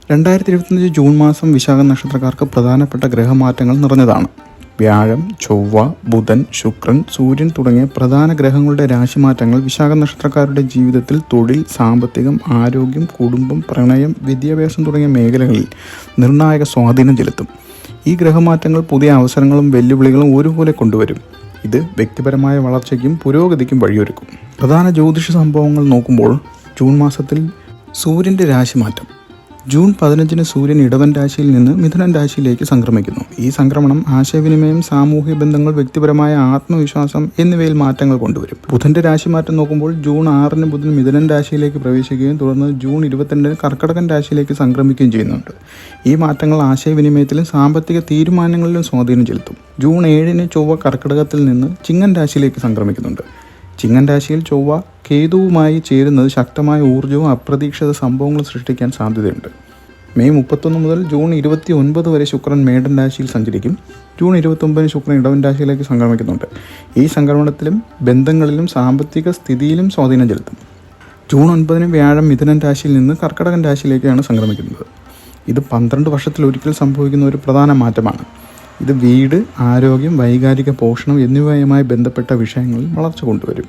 2025 June മാസം വിശാഖ നക്ഷത്രക്കാർക്ക് പ്രധാനപ്പെട്ട ഗ്രഹമാറ്റങ്ങൾ നിറഞ്ഞതാണ്. വ്യാഴം, ചൊവ്വ, ബുധൻ, ശുക്രൻ, സൂര്യൻ തുടങ്ങിയ പ്രധാന ഗ്രഹങ്ങളുടെ രാശിമാറ്റങ്ങൾ വിശാഖ നക്ഷത്രക്കാരുടെ ജീവിതത്തിൽ തൊഴിൽ, സാമ്പത്തികം, ആരോഗ്യം, കുടുംബം, പ്രണയം, വിദ്യാഭ്യാസം തുടങ്ങിയ മേഖലകളിൽ നിർണായക സ്വാധീനം ചെലുത്തും. ഈ ഗ്രഹമാറ്റങ്ങൾ പുതിയ അവസരങ്ങളും വെല്ലുവിളികളും ഒരുപോലെ കൊണ്ടുവരും. ഇത് വ്യക്തിപരമായ വളർച്ചയ്ക്കും പുരോഗതിക്കും വഴിയൊരുക്കും. പ്രധാന ജ്യോതിഷ സംഭവങ്ങൾ നോക്കുമ്പോൾ ജൂൺ മാസത്തിൽ സൂര്യൻ്റെ രാശിമാറ്റം. ജൂൺ 15 സൂര്യൻ ഇടവൻ രാശിയിൽ നിന്ന് മിഥുനൻ രാശിയിലേക്ക് സംക്രമിക്കുന്നു. ഈ സംക്രമണം ആശയവിനിമയം, സാമൂഹിക ബന്ധങ്ങൾ, വ്യക്തിപരമായ ആത്മവിശ്വാസം എന്നിവയിൽ മാറ്റങ്ങൾ കൊണ്ടുവരും. ബുധൻ്റെ രാശിമാറ്റം നോക്കുമ്പോൾ ജൂൺ 6 ബുധൻ മിഥുനൻ രാശിയിലേക്ക് പ്രവേശിക്കുകയും തുടർന്ന് ജൂൺ 22 കർക്കടകൻ രാശിയിലേക്ക് സംക്രമിക്കുകയും ചെയ്യുന്നുണ്ട്. ഈ മാറ്റങ്ങൾ ആശയവിനിമയത്തിലും സാമ്പത്തിക തീരുമാനങ്ങളിലും സ്വാധീനം ചെലുത്തും. ജൂൺ 7 ചൊവ്വ കർക്കടകത്തിൽ നിന്ന് ചിങ്ങൻ രാശിയിലേക്ക് സംക്രമിക്കുന്നുണ്ട്. ചിങ്ങൻ രാശിയിൽ ചൊവ്വ കേതുവുമായി ചേരുന്നത് ശക്തമായ ഊർജ്ജവും അപ്രതീക്ഷിത സംഭവങ്ങളും സൃഷ്ടിക്കാൻ സാധ്യതയുണ്ട്. മെയ് 31 മുതൽ ജൂൺ 29 വരെ ശുക്രൻ മേടൻ രാശിയിൽ സഞ്ചരിക്കും. ജൂൺ 29 ശുക്രൻ ഇടവൻ രാശിയിലേക്ക് സംക്രമിക്കുന്നുണ്ട്. ഈ സംക്രമണത്തിലും ബന്ധങ്ങളിലും സാമ്പത്തിക സ്ഥിതിയിലും സ്വാധീനം ചെലുത്തും. ജൂൺ 9 വ്യാഴം മിഥുനൻ രാശിയിൽ നിന്ന് കർക്കടകൻ രാശിയിലേക്കാണ് സംക്രമിക്കുന്നത്. ഇത് 12 വർഷത്തിലൊരിക്കൽ സംഭവിക്കുന്ന ഒരു പ്രധാന മാറ്റമാണ്. ഇത് വീട്, ആരോഗ്യം, വൈകാരിക പോഷണം എന്നിവയുമായി ബന്ധപ്പെട്ട വിഷയങ്ങളിൽ വളർച്ച കൊണ്ടുവരും.